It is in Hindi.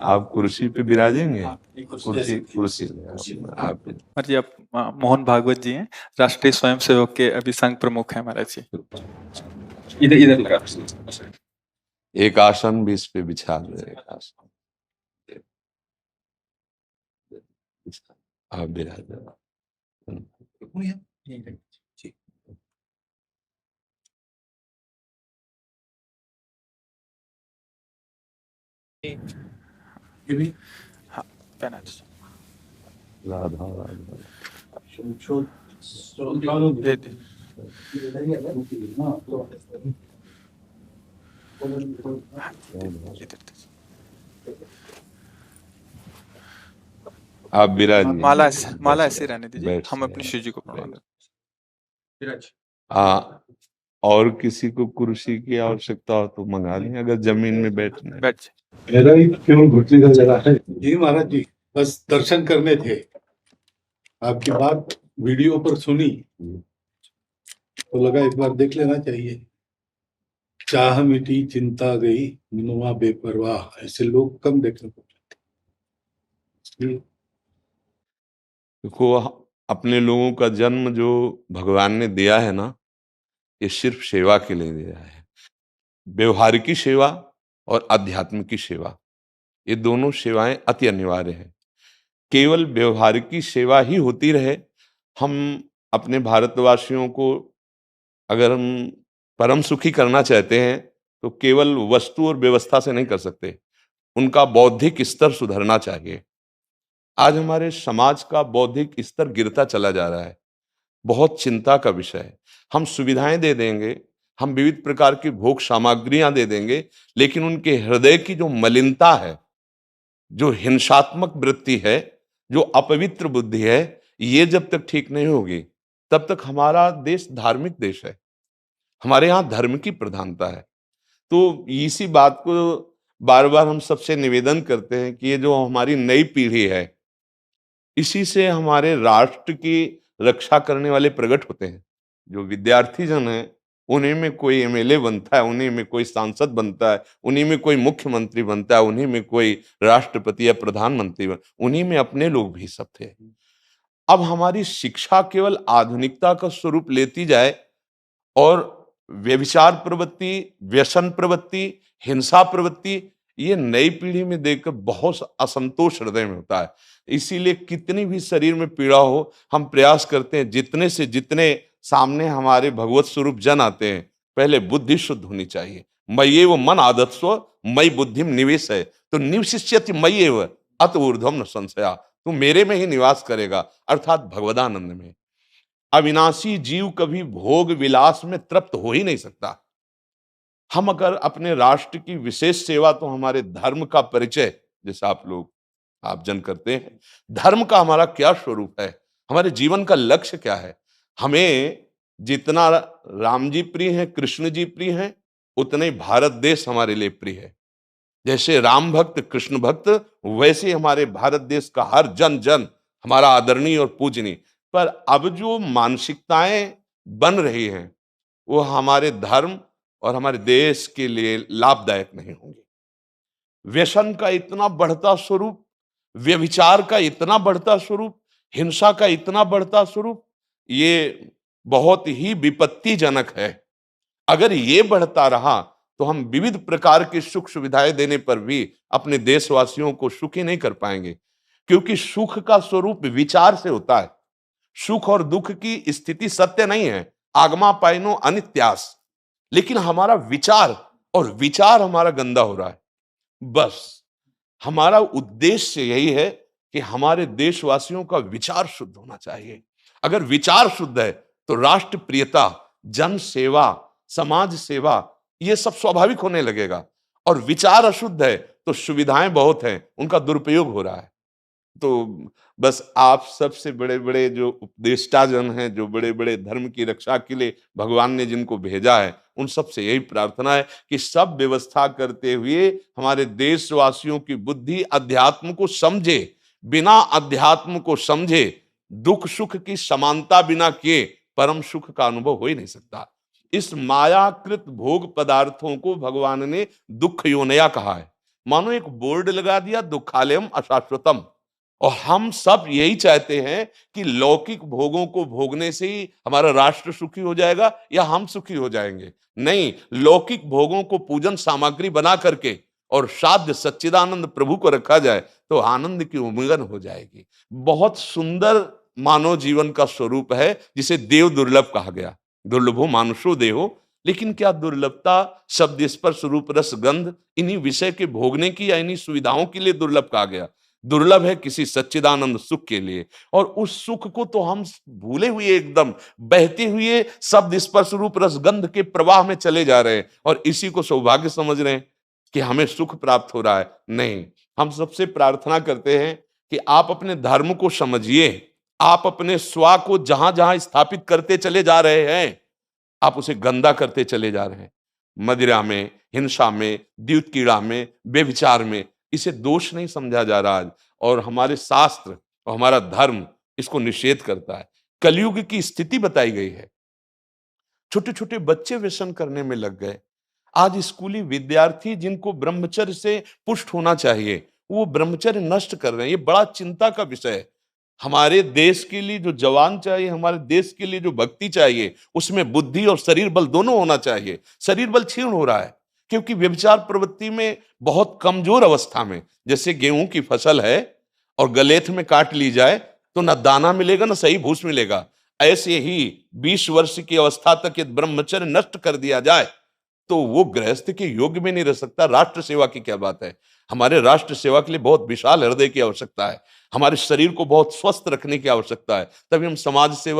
आप कुर्सी पे विराजेंगे? कुर्सी कुर्सी आप जी, आप मोहन भागवत जी हैं, राष्ट्रीय स्वयंसेवक के अभी संघ प्रमुख हैं महाराज जी। इधर इधर लगा। एक आसन भी इस पे बिछा दे, एक आसन आप विराज। हाँ, पहना दीजिए। राधा राधा दे दे। इधर दीजिए। आप विराजिए। माला ऐसे रहने दीजिए, बैठ हम से अपनी शिव जी को प्रणाम विराज। और किसी को कुर्सी की आवश्यकता हो तो मंगा लें, अगर जमीन में बैठना है। बैठ जाए। मेरा ही केवल घुटने का जगह है जी महाराज जी, बस दर्शन करने थे। आपकी बात वीडियो पर सुनी तो लगा एक बार देख लेना चाहिए। चाह मिटी चिंता गई मनुआ बेपरवाह, ऐसे लोग कम देखने को मिलते। देखो, अपने लोगों का जन्म जो भगवान ने दिया है ना, ये सिर्फ सेवा के लिए दिया है। व्यवहारिकी सेवा और आध्यात्म की सेवा, ये दोनों सेवाएं अति अनिवार्य हैं। केवल व्यवहारिकी सेवा ही होती रहे, हम अपने भारतवासियों को अगर हम परम सुखी करना चाहते हैं तो केवल वस्तु और व्यवस्था से नहीं कर सकते, उनका बौद्धिक स्तर सुधरना चाहिए। आज हमारे समाज का बौद्धिक स्तर गिरता चला जा रहा है, बहुत चिंता का विषय है। हम सुविधाएं दे देंगे, हम विविध प्रकार की भोग सामग्रियां दे देंगे, लेकिन उनके हृदय की जो मलिनता है, जो हिंसात्मक वृत्ति है, जो अपवित्र बुद्धि है, ये जब तक ठीक नहीं होगी तब तक हमारा देश धार्मिक देश है, हमारे यहाँ धर्म की प्रधानता है। तो इसी बात को बार बार हम सबसे निवेदन करते हैं कि ये जो हमारी नई पीढ़ी है, इसी से हमारे राष्ट्र की रक्षा करने वाले प्रकट होते हैं। जो विद्यार्थी जन है, उन्हीं में कोई एमएलए बनता है, उन्हीं में कोई सांसद बनता है, उन्हीं में कोई मुख्यमंत्री बनता है, उन्हीं में कोई राष्ट्रपति या प्रधानमंत्री उन्हीं में अपने लोग भी सब थे। अब हमारी शिक्षा केवल आधुनिकता का स्वरूप लेती जाए और व्यभिचार प्रवृत्ति, व्यसन प्रवृत्ति, हिंसा प्रवृत्ति, ये नई पीढ़ी में देखकर बहुत असंतोष हृदय में होता है। इसीलिए कितनी भी शरीर में पीड़ा हो, हम प्रयास करते हैं जितने से जितने सामने हमारे भगवत स्वरूप जन आते हैं, पहले बुद्धि शुद्ध होनी चाहिए। मय्येव मन आदत्स्व मयि बुद्धिम निवेश है, तो निवशिष्यति मय्येव अत ऊर्ध्वम न संशया, तू मेरे में ही निवास करेगा, अर्थात भगवदानंद में। अविनाशी जीव कभी भोग विलास में तृप्त हो ही नहीं सकता। हम अगर अपने राष्ट्र की विशेष सेवा, तो हमारे धर्म का परिचय, जैसे आप जन करते हैं, धर्म का हमारा क्या स्वरूप है, हमारे जीवन का लक्ष्य क्या है। हमें जितना राम जी प्रिय हैं, कृष्ण जी प्रिय हैं, उतने ही भारत देश हमारे लिए प्रिय है। जैसे राम भक्त कृष्ण भक्त, वैसे हमारे भारत देश का हर जन जन हमारा आदरणीय और पूजनीय। पर अब जो मानसिकताएं बन रही हैं, वो हमारे धर्म और हमारे देश के लिए लाभदायक नहीं होंगी। व्यसन का इतना बढ़ता स्वरूप, व्यभिचार का इतना बढ़ता स्वरूप, हिंसा का इतना बढ़ता स्वरूप, ये बहुत ही विपत्तिजनक है। अगर ये बढ़ता रहा तो हम विविध प्रकार की सुख सुविधाएं देने पर भी अपने देशवासियों को सुखी नहीं कर पाएंगे, क्योंकि सुख का स्वरूप विचार से होता है। सुख और दुख की स्थिति सत्य नहीं है, आगमा पाइनो अनित्यास, लेकिन हमारा विचार, और विचार हमारा गंदा हो रहा है। बस हमारा उद्देश्य यही है कि हमारे देशवासियों का विचार शुद्ध होना चाहिए। अगर विचार शुद्ध है तो राष्ट्र प्रियता, जन सेवा, समाज सेवा, ये सब स्वाभाविक होने लगेगा। और विचार अशुद्ध है तो सुविधाएं बहुत हैं, उनका दुरुपयोग हो रहा है। तो बस आप सबसे बड़े बड़े जो उपदेष्टा जन हैं, जो बड़े बड़े धर्म की रक्षा के लिए भगवान ने जिनको भेजा है, उन सबसे यही प्रार्थना है कि सब व्यवस्था करते हुए हमारे देशवासियों की बुद्धि अध्यात्म को समझे। बिना अध्यात्म को समझे दुख सुख की समानता बिना किए परम सुख का अनुभव हो ही नहीं सकता। इस मायाकृत भोग पदार्थों को भगवान ने दुख योनया कहा है। मानो एक बोर्ड लगा दिया, दुःखालयम अशाश्वतम। और हम सब यही चाहते हैं कि लौकिक भोगों को भोगने से ही हमारा राष्ट्र सुखी हो जाएगा या हम सुखी हो जाएंगे। नहीं, लौकिक भोगों को पूजन सामग्री बना करके और साध्य सच्चिदानंद प्रभु को रखा जाए तो आनंद की उमंगन हो जाएगी। बहुत सुंदर मानव जीवन का स्वरूप है, जिसे देव दुर्लभ कहा गया। दुर्लभो मानुषो देहो। लेकिन क्या दुर्लभता शब्द स्पर्श रूप रस गंध इन्हीं विषय के भोगने की या इन्हीं सुविधाओं के लिए दुर्लभ कहा गया? दुर्लभ है किसी सच्चिदानंद सुख के लिए। और उस सुख को तो हम भूले हुए, एकदम बहते हुए शब्द स्पर्श रूप रस गंध के प्रवाह में चले जा रहे हैं और इसी को सौभाग्य समझ रहे हैं कि हमें सुख प्राप्त हो रहा है। नहीं, हम सबसे प्रार्थना करते हैं कि आप अपने धर्म को समझिए। आप अपने स्व को जहां जहां स्थापित करते चले जा रहे हैं, आप उसे गंदा करते चले जा रहे हैं। मदिरा में, हिंसा में, द्यूत कीड़ा में, बेविचार में, इसे दोष नहीं समझा जा रहा आज। और हमारे शास्त्र और हमारा धर्म इसको निषेध करता है। कलयुग की स्थिति बताई गई है। छोटे छोटे बच्चे व्यसन करने में लग गए। आज स्कूली विद्यार्थी जिनको ब्रह्मचर्य से पुष्ट होना चाहिए, वो ब्रह्मचर्य नष्ट कर रहे हैं। ये बड़ा चिंता का विषय है। हमारे देश के लिए जो जवान चाहिए, हमारे देश के लिए जो भक्ति चाहिए, उसमें बुद्धि और शरीर बल दोनों होना चाहिए। शरीर बल क्षीण हो रहा है क्योंकि व्यभिचार प्रवृत्ति में बहुत कमजोर अवस्था में, जैसे गेहूं की फसल है और गलेथ में काट ली जाए तो ना दाना मिलेगा ना सही भूस मिलेगा। ऐसे ही 20 वर्ष की अवस्था तक यदि ब्रह्मचर्य नष्ट कर दिया जाए तो वो गृहस्थ के योग्य में नहीं रह सकता। राष्ट्र सेवा की क्या बात है। हमारे राष्ट्र सेवा के लिए बहुत विशाल हृदय की आवश्यकता है। हमारे शरीर को बहुत स्वस्थ रखने की आवश्यकता है, तभी हम समाज सेवा